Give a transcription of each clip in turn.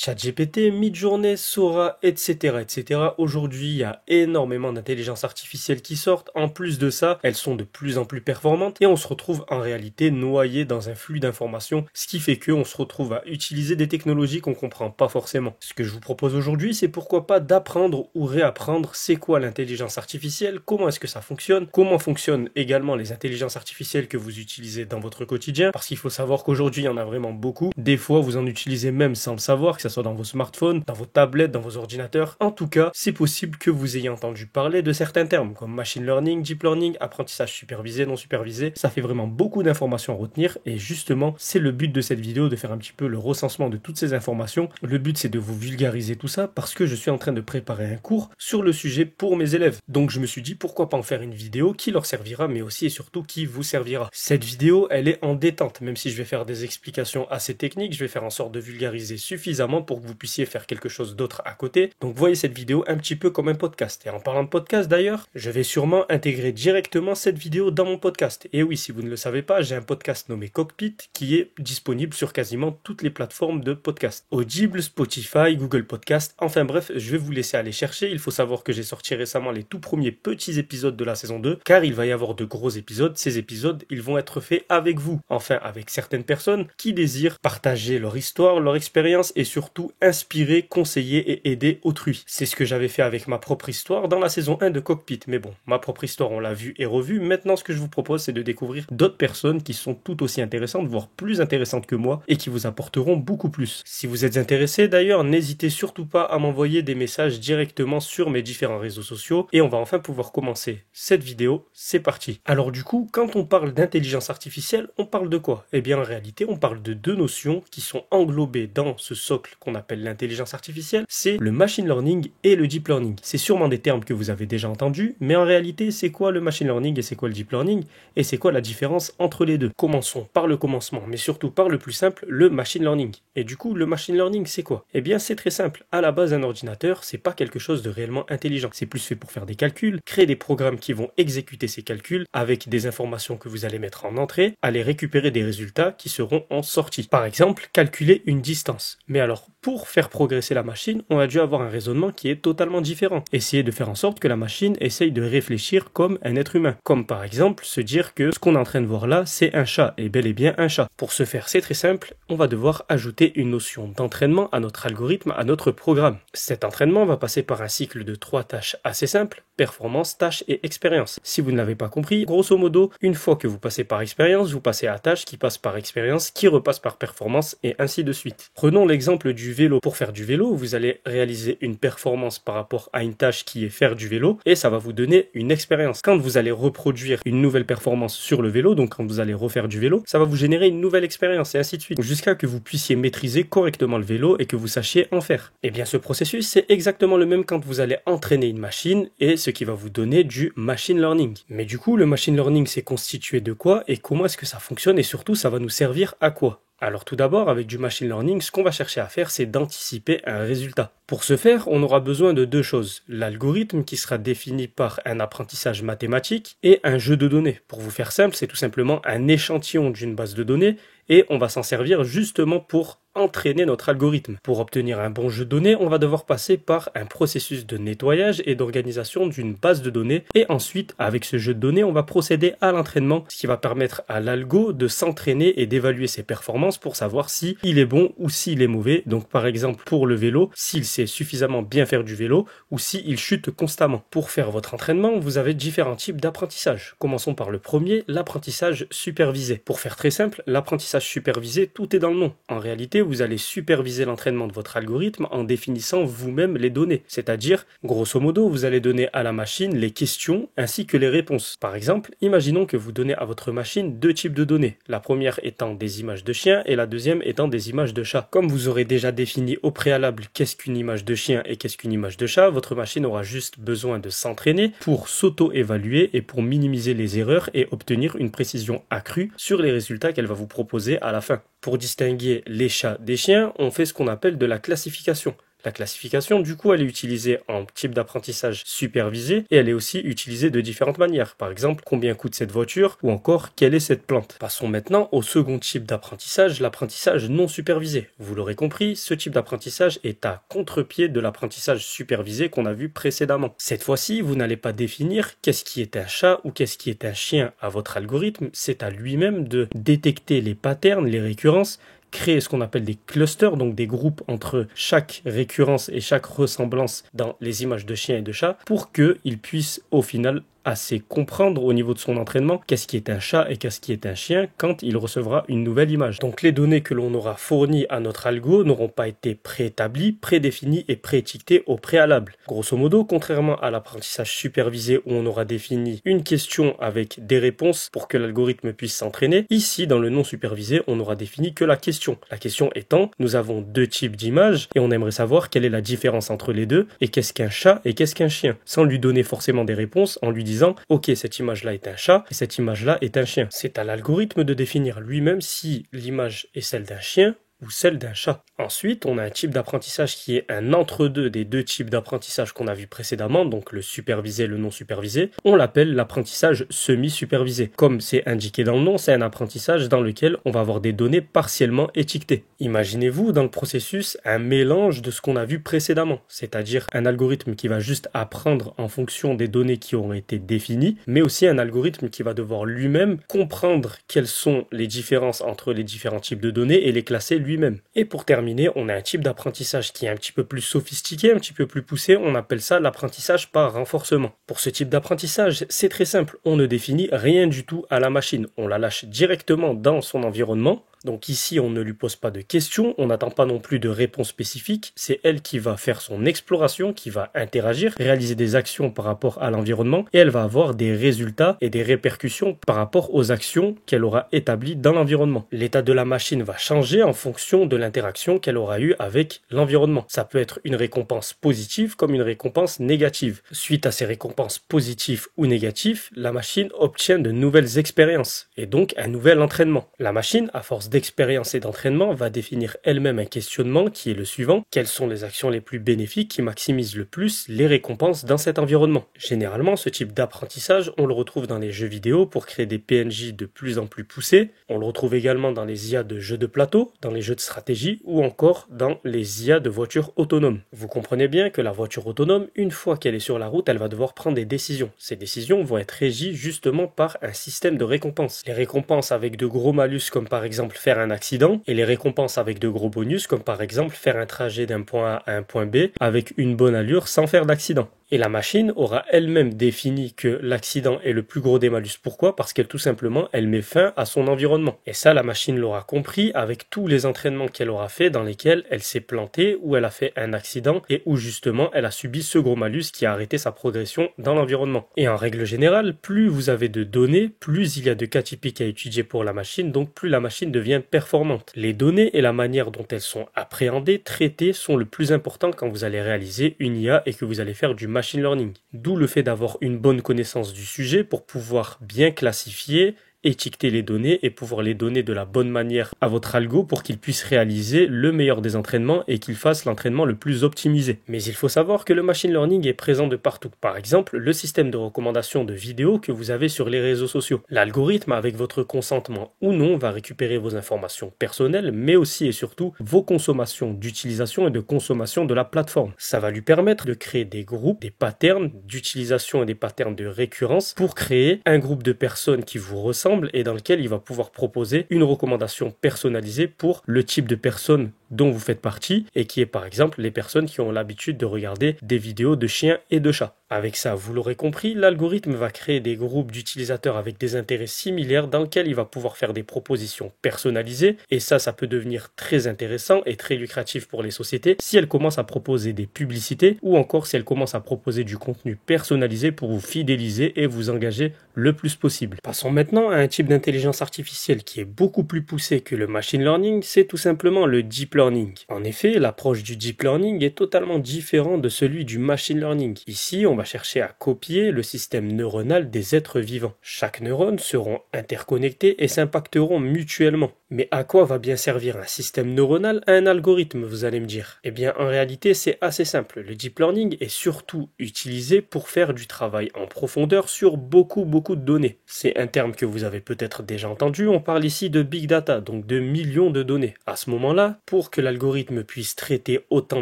ChatGPT, Midjourney, Sora, etc., etc. Aujourd'hui, il y a énormément d'intelligence artificielle qui sortent. En plus de ça, elles sont de plus en plus performantes et on se retrouve en réalité noyé dans un flux d'informations, ce qui fait qu'on se retrouve à utiliser des technologies qu'on comprend pas forcément. Ce que je vous propose aujourd'hui, c'est pourquoi pas d'apprendre ou réapprendre c'est quoi l'intelligence artificielle, comment est-ce que ça fonctionne, comment fonctionnent également les intelligences artificielles que vous utilisez dans votre quotidien, parce qu'il faut savoir qu'aujourd'hui, il y en a vraiment beaucoup. Des fois, vous en utilisez même sans le savoir, que ce soit dans vos smartphones, dans vos tablettes, dans vos ordinateurs. En tout cas, c'est possible que vous ayez entendu parler de certains termes comme machine learning, deep learning, apprentissage supervisé, non supervisé. Ça fait vraiment beaucoup d'informations à retenir et justement, c'est le but de cette vidéo de faire un petit peu le recensement de toutes ces informations. Le but, c'est de vous vulgariser tout ça parce que je suis en train de préparer un cours sur le sujet pour mes élèves. Donc, je me suis dit pourquoi pas en faire une vidéo qui leur servira, mais aussi et surtout qui vous servira. Cette vidéo, elle est en détente, même si je vais faire des explications assez techniques, je vais faire en sorte de vulgariser suffisamment pour que vous puissiez faire quelque chose d'autre à côté. Donc voyez cette vidéo un petit peu comme un podcast. Et en parlant de podcast d'ailleurs, je vais sûrement intégrer directement cette vidéo dans mon podcast. Et oui, si vous ne le savez pas, j'ai un podcast nommé Cockpit qui est disponible sur quasiment toutes les plateformes de podcast. Audible, Spotify, Google Podcast, enfin bref, je vais vous laisser aller chercher. Il faut savoir que j'ai sorti récemment les tout premiers petits épisodes de la saison 2, car il va y avoir de gros épisodes. Ces épisodes, ils vont être faits avec vous, enfin avec certaines personnes qui désirent partager leur histoire, leur expérience et surtout inspirer, conseiller et aider autrui. C'est ce que j'avais fait avec ma propre histoire dans la saison 1 de Cockpit. Mais bon, ma propre histoire, on l'a vue et revue. Maintenant, ce que je vous propose, c'est de découvrir d'autres personnes qui sont tout aussi intéressantes, voire plus intéressantes que moi et qui vous apporteront beaucoup plus. Si vous êtes intéressé d'ailleurs, n'hésitez surtout pas à m'envoyer des messages directement sur mes différents réseaux sociaux et on va enfin pouvoir commencer cette vidéo. C'est parti. Alors du coup, quand on parle d'intelligence artificielle, on parle de quoi? Eh bien, en réalité, on parle de deux notions qui sont englobées dans ce socle qu'on appelle l'intelligence artificielle, c'est le machine learning et le deep learning. C'est sûrement des termes que vous avez déjà entendus, mais en réalité, c'est quoi le machine learning et c'est quoi le deep learning et c'est quoi la différence entre les deux? Commençons par le commencement, mais surtout par le plus simple, le machine learning. Et du coup, le machine learning, c'est quoi? Eh bien, c'est très simple. À la base, un ordinateur, c'est pas quelque chose de réellement intelligent. C'est plus fait pour faire des calculs, créer des programmes qui vont exécuter ces calculs avec des informations que vous allez mettre en entrée, aller récupérer des résultats qui seront en sortie. Par exemple, calculer une distance. Mais alors, pour faire progresser la machine, on a dû avoir un raisonnement qui est totalement différent. Essayer de faire en sorte que la machine essaye de réfléchir comme un être humain. Comme par exemple, se dire que ce qu'on est en train de voir là, c'est un chat, et bel et bien un chat. Pour ce faire, c'est très simple, on va devoir ajouter une notion d'entraînement à notre algorithme, à notre programme. Cet entraînement va passer par un cycle de 3 tâches assez simples, performance, tâche et expérience. Si vous ne l'avez pas compris, grosso modo, une fois que vous passez par expérience, vous passez à tâche qui passe par expérience, qui repasse par performance et ainsi de suite. Prenons l'exemple du vélo. Pour faire du vélo, vous allez réaliser une performance par rapport à une tâche qui est faire du vélo et ça va vous donner une expérience. Quand vous allez reproduire une nouvelle performance sur le vélo, donc quand vous allez refaire du vélo, ça va vous générer une nouvelle expérience et ainsi de suite, jusqu'à que vous puissiez maîtriser correctement le vélo et que vous sachiez en faire. Et bien ce processus, c'est exactement le même quand vous allez entraîner une machine et ce qui va vous donner du machine learning. Mais du coup, le machine learning, c'est constitué de quoi et comment est-ce que ça fonctionne et surtout, ça va nous servir à quoi? Alors tout d'abord, avec du machine learning, ce qu'on va chercher à faire, c'est d'anticiper un résultat. Pour ce faire, on aura besoin de deux choses. L'algorithme qui sera défini par un apprentissage mathématique et un jeu de données. Pour vous faire simple, c'est tout simplement un échantillon d'une base de données et on va s'en servir justement pour entraîner notre algorithme. Pour obtenir un bon jeu de données, on va devoir passer par un processus de nettoyage et d'organisation d'une base de données et ensuite, avec ce jeu de données, on va procéder à l'entraînement, ce qui va permettre à l'algo de s'entraîner et d'évaluer ses performances pour savoir si il est bon ou s'il est mauvais. Donc par exemple pour le vélo, s'il sait suffisamment bien faire du vélo ou s'il chute constamment. Pour faire votre entraînement, vous avez différents types d'apprentissage. Commençons par le premier, l'apprentissage supervisé. Pour faire très simple, l'apprentissage supervisé, tout est dans le nom. En réalité, vous allez superviser l'entraînement de votre algorithme en définissant vous-même les données. C'est-à-dire, grosso modo, vous allez donner à la machine les questions ainsi que les réponses. Par exemple, imaginons que vous donnez à votre machine deux types de données. La première étant des images de chiens et la deuxième étant des images de chats. Comme vous aurez déjà défini au préalable qu'est-ce qu'une image de chien et qu'est-ce qu'une image de chat, votre machine aura juste besoin de s'entraîner pour s'auto-évaluer et pour minimiser les erreurs et obtenir une précision accrue sur les résultats qu'elle va vous proposer à la fin. Pour distinguer les chats des chiens, on fait ce qu'on appelle de la classification. La classification, du coup, elle est utilisée en type d'apprentissage supervisé et elle est aussi utilisée de différentes manières. Par exemple, combien coûte cette voiture ou encore quelle est cette plante. Passons maintenant au second type d'apprentissage, l'apprentissage non supervisé. Vous l'aurez compris, ce type d'apprentissage est à contre-pied de l'apprentissage supervisé qu'on a vu précédemment. Cette fois-ci, vous n'allez pas définir qu'est-ce qui est un chat ou qu'est-ce qui est un chien à votre algorithme, c'est à lui-même de détecter les patterns, les récurrences, créer ce qu'on appelle des clusters, donc des groupes entre chaque récurrence et chaque ressemblance dans les images de chiens et de chats, pour qu'il puisse au final assez comprendre au niveau de son entraînement qu'est-ce qui est un chat et qu'est-ce qui est un chien quand il recevra une nouvelle image. Donc les données que l'on aura fournies à notre algo n'auront pas été préétablies, prédéfinies et préétiquetées au préalable. Grosso modo, contrairement à l'apprentissage supervisé où on aura défini une question avec des réponses pour que l'algorithme puisse s'entraîner, ici dans le non supervisé, on n'aura défini que la question. La question étant, nous avons deux types d'images et on aimerait savoir quelle est la différence entre les deux et qu'est-ce qu'un chat et qu'est-ce qu'un chien, sans lui donner forcément des réponses, en lui disant ok, cette image-là est un chat et cette image-là est un chien. C'est à l'algorithme de définir lui-même si l'image est celle d'un chien ou celle d'un chat. Ensuite, on a un type d'apprentissage qui est un entre-deux des deux types d'apprentissage qu'on a vu précédemment, donc le supervisé et le non supervisé. On l'appelle l'apprentissage semi-supervisé. Comme c'est indiqué dans le nom, c'est un apprentissage dans lequel on va avoir des données partiellement étiquetées. Imaginez-vous dans le processus un mélange de ce qu'on a vu précédemment, c'est-à-dire un algorithme qui va juste apprendre en fonction des données qui auront été définies, mais aussi un algorithme qui va devoir lui-même comprendre quelles sont les différences entre les différents types de données et les classer lui-même. Et pour terminer, on a un type d'apprentissage qui est un petit peu plus sophistiqué, un petit peu plus poussé, on appelle ça l'apprentissage par renforcement. Pour ce type d'apprentissage, c'est très simple, on ne définit rien du tout à la machine, on la lâche directement dans son environnement. Donc ici, on ne lui pose pas de questions, on n'attend pas non plus de réponse spécifique, c'est elle qui va faire son exploration, qui va interagir, réaliser des actions par rapport à l'environnement et elle va avoir des résultats et des répercussions par rapport aux actions qu'elle aura établies dans l'environnement. L'état de la machine va changer en fonction de l'interaction qu'elle aura eue avec l'environnement. Ça peut être une récompense positive comme une récompense négative. Suite à ces récompenses positives ou négatives, la machine obtient de nouvelles expériences et donc un nouvel entraînement. La machine, à force d'expérience et d'entraînement, va définir elle-même un questionnement qui est le suivant. Quelles sont les actions les plus bénéfiques qui maximisent le plus les récompenses dans cet environnement? Généralement, ce type d'apprentissage, on le retrouve dans les jeux vidéo pour créer des PNJ de plus en plus poussés. On le retrouve également dans les IA de jeux de plateau, dans les jeux de stratégie ou encore dans les IA de voitures autonomes. Vous comprenez bien que la voiture autonome, une fois qu'elle est sur la route, elle va devoir prendre des décisions. Ces décisions vont être régies justement par un système de récompenses. Les récompenses avec de gros malus comme par exemple faire un accident et les récompenses avec de gros bonus comme par exemple faire un trajet d'un point A à un point B avec une bonne allure sans faire d'accident. Et la machine aura elle-même défini que l'accident est le plus gros des malus. Pourquoi? Parce qu'elle tout simplement, elle met fin à son environnement. Et ça, la machine l'aura compris avec tous les entraînements qu'elle aura fait dans lesquels elle s'est plantée, où elle a fait un accident et où justement elle a subi ce gros malus qui a arrêté sa progression dans l'environnement. Et en règle générale, plus vous avez de données, plus il y a de cas typiques à étudier pour la machine, donc plus la machine devient performante. Les données et la manière dont elles sont appréhendées, traitées, sont le plus important quand vous allez réaliser une IA et que vous allez faire du machine learning. D'où le fait d'avoir une bonne connaissance du sujet pour pouvoir bien classifier, étiqueter les données et pouvoir les donner de la bonne manière à votre algo pour qu'il puisse réaliser le meilleur des entraînements et qu'il fasse l'entraînement le plus optimisé. Mais il faut savoir que le machine learning est présent de partout. Par exemple, le système de recommandation de vidéos que vous avez sur les réseaux sociaux. L'algorithme, avec votre consentement ou non, va récupérer vos informations personnelles, mais aussi et surtout vos consommations d'utilisation et de consommation de la plateforme. Ça va lui permettre de créer des groupes, des patterns d'utilisation et des patterns de récurrence pour créer un groupe de personnes qui vous ressemblent et dans lequel il va pouvoir proposer une recommandation personnalisée pour le type de personne dont vous faites partie et qui est par exemple les personnes qui ont l'habitude de regarder des vidéos de chiens et de chats. Avec ça, vous l'aurez compris, l'algorithme va créer des groupes d'utilisateurs avec des intérêts similaires dans lesquels il va pouvoir faire des propositions personnalisées et ça peut devenir très intéressant et très lucratif pour les sociétés si elles commencent à proposer des publicités ou encore si elles commencent à proposer du contenu personnalisé pour vous fidéliser et vous engager le plus possible. Passons maintenant à un type d'intelligence artificielle qui est beaucoup plus poussé que le machine learning, c'est tout simplement le deep learning. En effet, l'approche du deep learning est totalement différente de celui du machine learning. Ici, on va chercher à copier le système neuronal des êtres vivants. Chaque neurone seront interconnectés et s'impacteront mutuellement. Mais à quoi va bien servir un système neuronal à un algorithme, vous allez me dire? Eh bien, en réalité, c'est assez simple. Le deep learning est surtout utilisé pour faire du travail en profondeur sur beaucoup de données. C'est un terme que vous avez peut-être déjà entendu. On parle ici de big data, donc de millions de données. À ce moment-là, pour que l'algorithme puisse traiter autant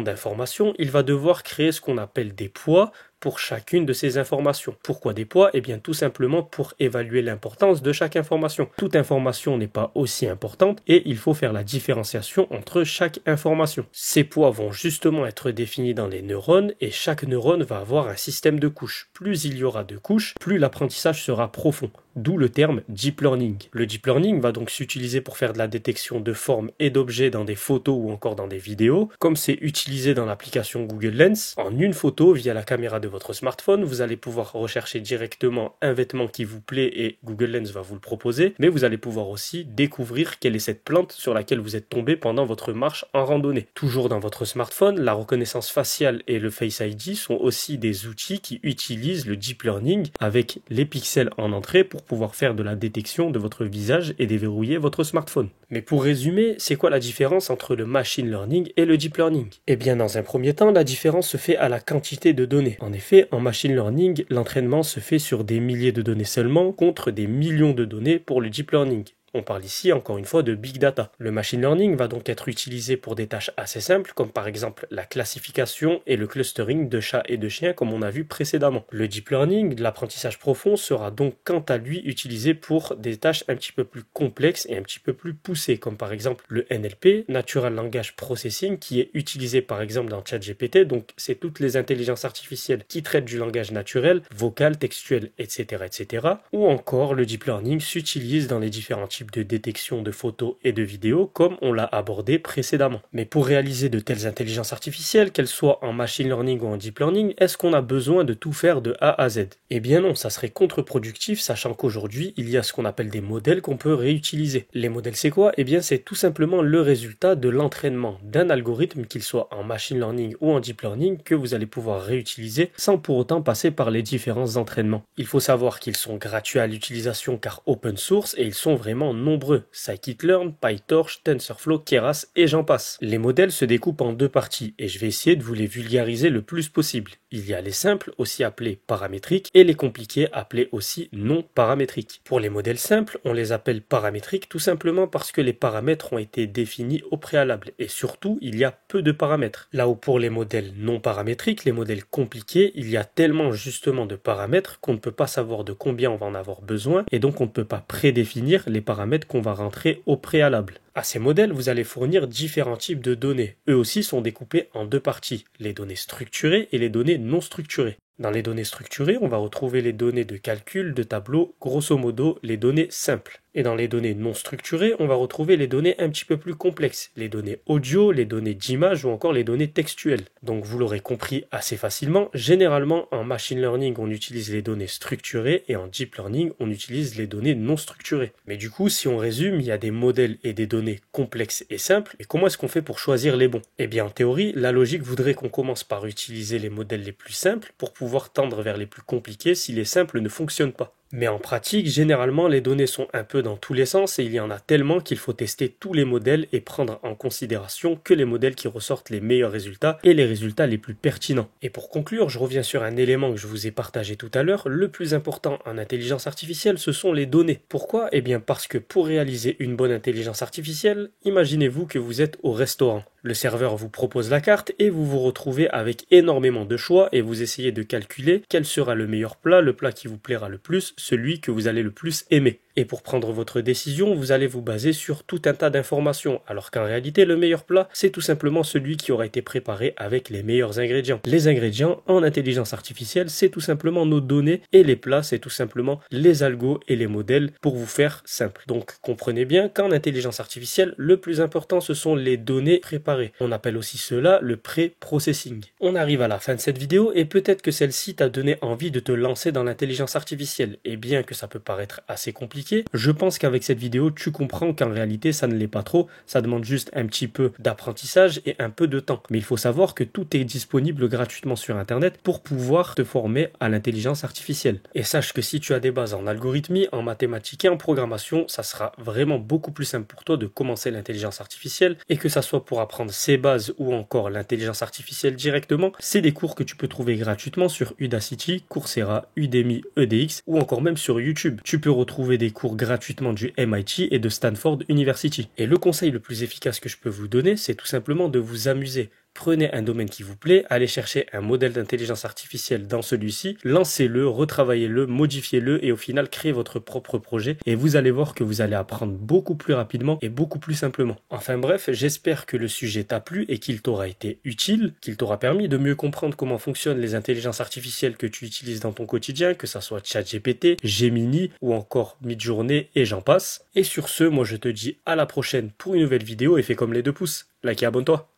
d'informations, il va devoir créer ce qu'on appelle des poids pour chacune de ces informations. Pourquoi des poids? Eh bien tout simplement pour évaluer l'importance de chaque information. Toute information n'est pas aussi importante et il faut faire la différenciation entre chaque information. Ces poids vont justement être définis dans les neurones et chaque neurone va avoir un système de couches. Plus il y aura de couches, plus l'apprentissage sera profond. D'où le terme deep learning. Le deep learning va donc s'utiliser pour faire de la détection de formes et d'objets dans des photos ou encore dans des vidéos, comme c'est utilisé dans l'application Google Lens. En une photo, via la caméra de votre smartphone, vous allez pouvoir rechercher directement un vêtement qui vous plaît et Google Lens va vous le proposer, mais vous allez pouvoir aussi découvrir quelle est cette plante sur laquelle vous êtes tombé pendant votre marche en randonnée. Toujours dans votre smartphone, la reconnaissance faciale et le Face ID sont aussi des outils qui utilisent le deep learning avec les pixels en entrée pour pouvoir faire de la détection de votre visage et déverrouiller votre smartphone. Mais pour résumer, c'est quoi la différence entre le machine learning et le deep learning? Eh bien, dans un premier temps, la différence se fait à la quantité de données. En effet, en machine learning, l'entraînement se fait sur des milliers de données seulement contre des millions de données pour le deep learning. On parle ici encore une fois de big data. Le machine learning va donc être utilisé pour des tâches assez simples comme par exemple la classification et le clustering de chats et de chiens comme on a vu précédemment. Le deep learning, l'apprentissage profond, sera donc quant à lui utilisé pour des tâches un petit peu plus complexes et un petit peu plus poussées comme par exemple le NLP, Natural Language Processing, qui est utilisé par exemple dans ChatGPT. Donc c'est toutes les intelligences artificielles qui traitent du langage naturel, vocal, textuel, etc. Ou encore le deep learning s'utilise dans les différents types de détection de photos et de vidéos comme on l'a abordé précédemment. Mais pour réaliser de telles intelligences artificielles, qu'elles soient en machine learning ou en deep learning, est-ce qu'on a besoin de tout faire de A à Z? Eh bien non, ça serait contre-productif sachant qu'aujourd'hui il y a ce qu'on appelle des modèles qu'on peut réutiliser. Les modèles c'est quoi? Eh bien c'est tout simplement le résultat de l'entraînement d'un algorithme, qu'il soit en machine learning ou en deep learning, que vous allez pouvoir réutiliser sans pour autant passer par les différents entraînements. Il faut savoir qu'ils sont gratuits à l'utilisation car open source et ils sont vraiment nombreux. Scikit-learn, PyTorch, TensorFlow, Keras et j'en passe. Les modèles se découpent en deux parties et je vais essayer de vous les vulgariser le plus possible. Il y a les simples, aussi appelés paramétriques, et les compliqués, appelés aussi non paramétriques. Pour les modèles simples, on les appelle paramétriques tout simplement parce que les paramètres ont été définis au préalable et surtout, il y a peu de paramètres. Là où pour les modèles non paramétriques, les modèles compliqués, il y a tellement justement de paramètres qu'on ne peut pas savoir de combien on va en avoir besoin et donc on ne peut pas prédéfinir les paramètres qu'on va rentrer au préalable. À ces modèles, vous allez fournir différents types de données. Eux aussi sont découpés en deux parties, les données structurées et les données non structurées. Dans les données structurées, on va retrouver les données de calcul, de tableau, grosso modo les données simples. Et dans les données non structurées, on va retrouver les données un petit peu plus complexes, les données audio, les données d'image ou encore les données textuelles. Donc vous l'aurez compris assez facilement, généralement en machine learning on utilise les données structurées et en deep learning on utilise les données non structurées. Mais du coup si on résume, il y a des modèles et des données complexes et simples, et comment est-ce qu'on fait pour choisir les bons? Eh bien en théorie, la logique voudrait qu'on commence par utiliser les modèles les plus simples pour pouvoir tendre vers les plus compliqués si les simples ne fonctionnent pas. Mais en pratique, généralement, les données sont un peu dans tous les sens et il y en a tellement qu'il faut tester tous les modèles et prendre en considération que les modèles qui ressortent les meilleurs résultats et les résultats les plus pertinents. Et pour conclure, je reviens sur un élément que je vous ai partagé tout à l'heure. Le plus important en intelligence artificielle, ce sont les données. Pourquoi? Eh bien parce que pour réaliser une bonne intelligence artificielle, imaginez-vous que vous êtes au restaurant. Le serveur vous propose la carte et vous vous retrouvez avec énormément de choix et vous essayez de calculer quel sera le meilleur plat, le plat qui vous plaira le plus, celui que vous allez le plus aimer. Et pour prendre votre décision, vous allez vous baser sur tout un tas d'informations, alors qu'en réalité, le meilleur plat, c'est tout simplement celui qui aura été préparé avec les meilleurs ingrédients. Les ingrédients, en intelligence artificielle, c'est tout simplement nos données, et les plats, c'est tout simplement les algos et les modèles pour vous faire simple. Donc, comprenez bien qu'en intelligence artificielle, le plus important, ce sont les données préparées. On appelle aussi cela le pré-processing. On arrive à la fin de cette vidéo, et peut-être que celle-ci t'a donné envie de te lancer dans l'intelligence artificielle. Et bien que ça peut paraître assez compliqué, compliqué. Je pense qu'avec cette vidéo, tu comprends qu'en réalité, ça ne l'est pas trop. Ça demande juste un petit peu d'apprentissage et un peu de temps. Mais il faut savoir que tout est disponible gratuitement sur Internet pour pouvoir te former à l'intelligence artificielle. Et sache que si tu as des bases en algorithmie, en mathématiques et en programmation, ça sera vraiment beaucoup plus simple pour toi de commencer l'intelligence artificielle, et que ça soit pour apprendre ses bases ou encore l'intelligence artificielle directement, c'est des cours que tu peux trouver gratuitement sur Udacity, Coursera, Udemy, EDX ou encore même sur YouTube. Tu peux retrouver des cours gratuitement du MIT et de Stanford University. Et le conseil le plus efficace que je peux vous donner, c'est tout simplement de vous amuser. Prenez un domaine qui vous plaît, allez chercher un modèle d'intelligence artificielle dans celui-ci, lancez-le, retravaillez-le, modifiez-le et au final créez votre propre projet et vous allez voir que vous allez apprendre beaucoup plus rapidement et beaucoup plus simplement. Enfin bref, j'espère que le sujet t'a plu et qu'il t'aura été utile, qu'il t'aura permis de mieux comprendre comment fonctionnent les intelligences artificielles que tu utilises dans ton quotidien, que ça soit ChatGPT, Gemini ou encore Midjourney et j'en passe. Et sur ce, moi je te dis à la prochaine pour une nouvelle vidéo et fais comme les 2 pouces, like et abonne-toi.